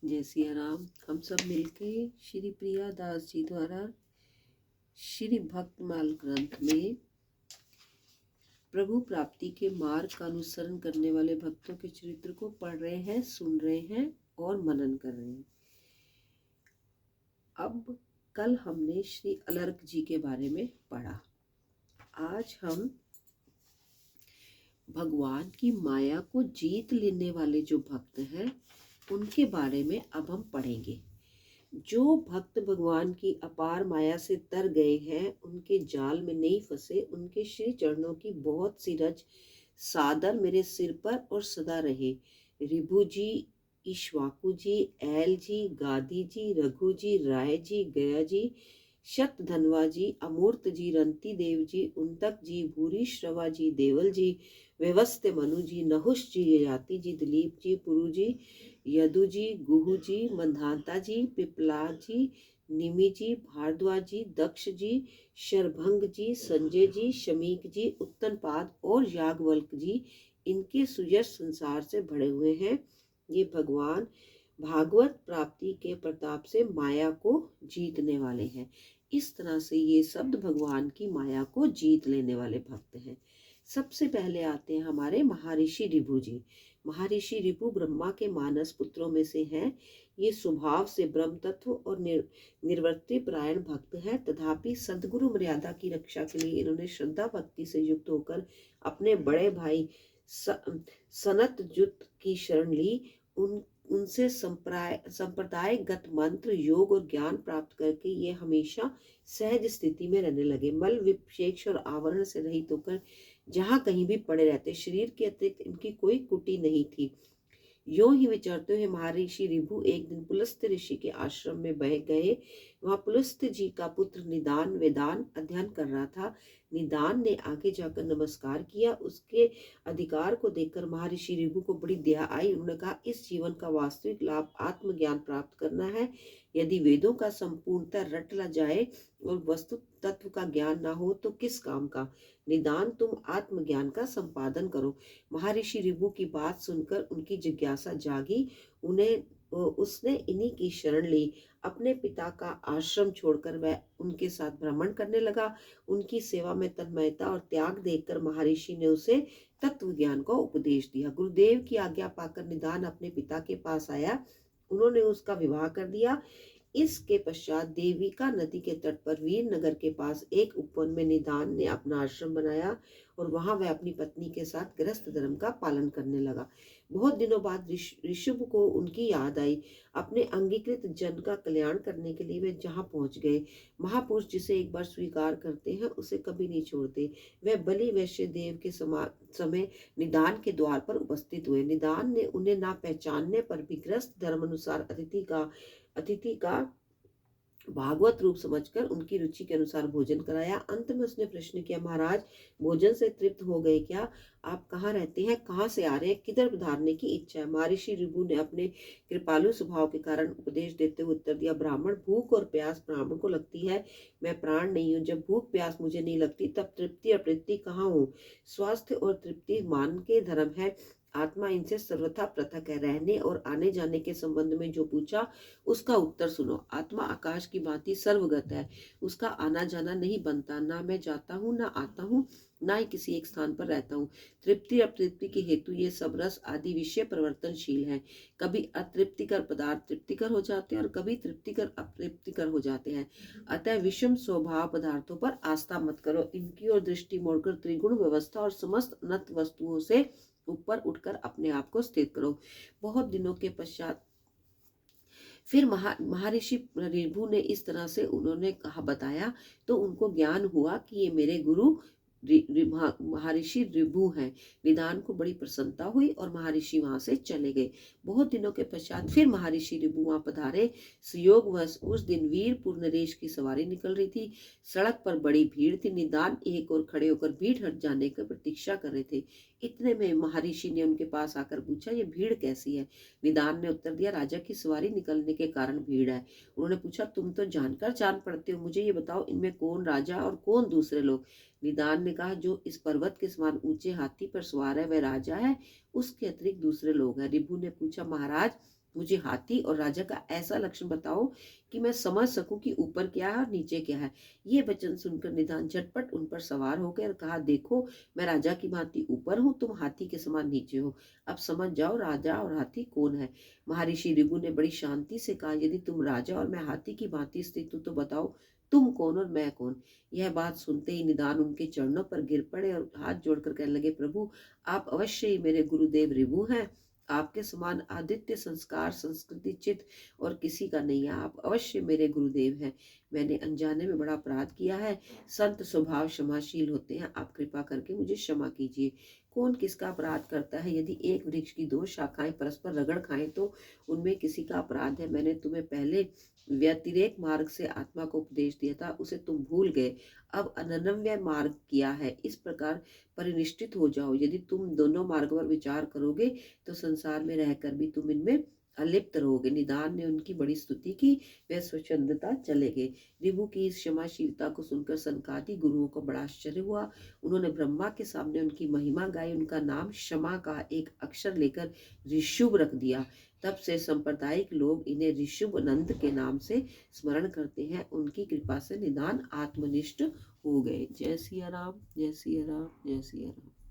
जय सिया राम। हम सब मिलके श्री प्रिया दास जी द्वारा श्री भक्तमाल ग्रंथ में प्रभु प्राप्ति के मार्ग का अनुसरण करने वाले भक्तों के चरित्र को पढ़ रहे हैं, सुन रहे हैं और मनन कर रहे हैं। अब कल हमने श्री अलर्क जी के बारे में पढ़ा। आज हम भगवान की माया को जीत लेने वाले जो भक्त हैं उनके बारे में अब हम पढ़ेंगे। जो भक्त भगवान की अपार माया से तर गए हैं, उनके जाल में नहीं फंसे, उनके श्री चरणों की बहुत सी रज सादर मेरे सिर पर और सदा रहे। रिभु जी, ईश्वाकु जी, ऐल जी, गादी जी, रघु जी, राय जी, गया जी, शत धनवा जी, अमूर्त जी, रंती देव जी, उन्तक जी, भूरी श्रवा जी, देवल जी, व्यवस्थ मनु जी, नहुष जी, ययाति जी, दिलीप जी, पुरु जी, यदु जी, गुहु जी, मंधाता जी, पिपला जी, निमि जी, भारद्वाज जी, दक्ष जी, शरभंग जी, संजय जी, शमीक जी, उत्तनपाद और याज्ञवल्क जी इनके सुयश संसार से भरे हुए हैं। ये भगवान भागवत प्राप्ति के प्रताप से माया को जीतने वाले हैं। इस तरह से ये शब्द भगवान की माया को जीत लेने वाले भक्त हैं। सबसे पहले आते हैं हमारे महर्षि रिभु जी। महर्षि रिभु ब्रह्मा के मानस पुत्रों में से हैं। ये स्वभाव से ब्रह्म तत्व और निर्वृत्ति परायण भक्त हैं, तथापि सद्गुरु मर्यादा की रक्षा के लिए इन्होंने श्रद्धा भक्ति से युक्त होकर अपने बड़े भाई सनतजुत की शरण ली। उनसे संप्रदायगत मंत्र, योग और ज्ञान प्राप्त करके ये हमेशा सहज स्थिति में रहने लगे। मल विक्षेप और आवरण से रहित होकर जहाँ कहीं भी पड़े रहते। शरीर के अतिरिक्त इनकी कोई कुटी नहीं थी। यों ही विचरते हुए महर्षि रिभु एक दिन पुलस्त्य ऋषि के आश्रम में बह गए। वहां पुलस्त्य जी का पुत्र निदान वेदान अध्ययन कर रहा था। निदान ने आगे जाकर नमस्कार किया। उसके अधिकार को देखकर महर्षि रिभु को बड़ी दया आई। उन्होंने कहा, इस जीवन का वास्तविक लाभ आत्मज्ञान प्राप्त करना है। यदि वेदों का संपूर्णतः रट ला जाए और वस्तु तत्व का ज्ञान ना हो तो किस काम का। निदान, तुम आत्मज्ञान का संपादन करो। महर्षि रिभु की बात सुनकर उनकी जिज्ञासा जागी। उसने इन्हीं की शरण ली। अपने पिता का आश्रम छोड़कर वह उनके साथ भ्रमण करने लगा। उनकी सेवा में तन्मयता और त्याग देखकर महर्षि ने उसे तत्व ज्ञान का उपदेश दिया। गुरुदेव की आज्ञा पाकर निदान अपने पिता के पास आया। उन्होंने उसका विवाह कर दिया। इसके पश्चात देविका नदी के तट पर वीर नगर के पास एक उपवन में निदान ने अपना आश्रम बनाया और वहां वह अपनी पत्नी के साथ गृहस्थ धर्म का पालन करने लगा। बहुत दिनों बाद ऋषभ को उनकी याद आई। अपने अंगीकृत जन का कल्याण करने के लिए वे जहां पहुंच गए। महापुरुष जिसे एक बार स्वीकार करते हैं उसे कभी नहीं छोड़ते। वह बलि वैश्य देव के समय निदान के द्वार पर उपस्थित हुए। निदान ने उन्हें ना पहचानने पर भी गृहस्थ धर्म अनुसार अतिथि का भागवत रूप समझकर उनकी रुचि के अनुसार भोजन कराया। अंत में उसने प्रश्न किया, महाराज, भोजन से तृप्त हो गए क्या? आप कहाँ रहते हैं, कहाँ से आ रहे हैं, किधर पधारने की इच्छा है? महर्षि रिभु ने अपने कृपालु स्वभाव के कारण उपदेश देते हुए उत्तर दिया, ब्राह्मण, भूख और प्यास ब्राह्मण को लगती है, मैं प्राण नहीं हूँ। जब भूख प्यास मुझे नहीं लगती तब तृप्ति और प्रीति कहाँ हूँ? स्वास्थ्य और तृप्ति मान के धर्म है, आत्मा इनसे सर्वथा पृथक है। रहने और आने जाने के संबंध में जो पूछा उसका उत्तर सुनो। आत्मा आकाश की भांति सर्वगत है, उसका आना जाना नहीं बनता। ना मैं जाता हूँ, ना आता हूँ, ना ही किसी एक स्थान पर रहता हूँ। तृप्ति अतृप्ति के हेतु ये सब रस आदि विषय परिवर्तनशील है। कभी अतृप्तिकर पदार्थ तृप्तिकर हो जाते हैं और कभी तृप्तिकर अतृप्तिकर हो जाते हैं। अतः विषम स्वभाव पदार्थों पर आस्था मत करो। इनकी ओर दृष्टि मोड़कर त्रिगुण व्यवस्था और समस्त अनंत वस्तुओं से ऊपर उठकर अपने आप को स्थिर करो। बहुत दिनों के पश्चात फिर महर्षि रिभु ने इस तरह से उन्होंने कहा बताया तो उनको ज्ञान हुआ कि ये मेरे गुरु महर्षि रिभु हैं। निदान को बड़ी प्रसन्नता हुई और महर्षि वहां से चले गए। बहुत दिनों के पश्चात फिर महर्षि रिभु वहां पधारे। संयोगवश उस दिन वीरपुर नरेश की सवारी निकल रही थी। सड़क पर बड़ी भीड़ थी। निदान एक और खड़े होकर भीड़ हट जाने की प्रतीक्षा कर रहे थे। इतने में महर्षि ने उनके पास आकर पूछा, ये भीड़ कैसी है? निदान ने उत्तर दिया, राजा की सवारी निकलने के कारण भीड़ है। उन्होंने पूछा, तुम तो जानकर जान पड़ते हो, मुझे ये बताओ इनमें कौन राजा और कौन दूसरे लोग? निदान ने कहा, जो इस पर्वत के समान ऊंचे हाथी पर सवार है वह राजा है, उसके अतिरिक्त दूसरे लोग हैं। रिभु ने पूछा, महाराज, मुझे हाथी और राजा का ऐसा लक्षण बताओ कि मैं समझ सकूं कि ऊपर क्या है और नीचे क्या है। ये वचन सुनकर निधान झटपट उन पर सवार हो गए और कहा, देखो, मैं राजा की भांति ऊपर हूँ, तुम हाथी के समान नीचे हो। अब समझ जाओ राजा और हाथी कौन है। महर्षि ऋभु ने बड़ी शांति से कहा, यदि तुम राजा और मैं हाथी की भांति स्थित हूँ तो बताओ तुम कौन और मैं कौन। यह बात सुनते ही निधान उनके चरणों पर गिर पड़े और हाथ जोड़कर कहने लगे, प्रभु, आप अवश्य ही मेरे गुरुदेव ऋभु हैं। आपके समान आदित्य संस्कार संस्कृति चित और किसी का नहीं है। आप अवश्य मेरे गुरुदेव हैं। मैंने अनजाने में बड़ा अपराध किया है। संत स्वभाव क्षमाशील होते हैं, आप कृपा करके मुझे क्षमा कीजिए। कौन किसका अपराध करता है? यदि एक वृक्ष की दो शाखाएं परस्पर रगड़ खाएं तो उनमें किसी का अपराध है। मैंने तुम्हें पहले व्यतिरेक मार्ग से आत्मा को उपदेश दिया था, उसे तुम भूल गए। अब अनन्य मार्ग किया है, इस प्रकार परिनिष्ठित हो जाओ। यदि तुम दोनों मार्गों पर विचार करोगे तो संसार में रहकर भी तुम इनमें अलिप्त रहोगे। निदान ने उनकी बड़ी स्तुति की, वे स्वच्छंदता चले गए। ऋभु की इस क्षमाशीलता को सुनकर सनकादि गुरुओं को बड़ा आश्चर्य हुआ। उन्होंने ब्रह्मा के सामने उनकी महिमा गाई, उनका नाम क्षमा का एक अक्षर लेकर ऋषुभ रख दिया। तब से सांप्रदायिक लोग इन्हें ऋषुभ नंद के नाम से स्मरण करते हैं। उनकी कृपा से निदान आत्मनिष्ठ हो गए। जय सिया राम, जय सिया राम, जय सिया राम।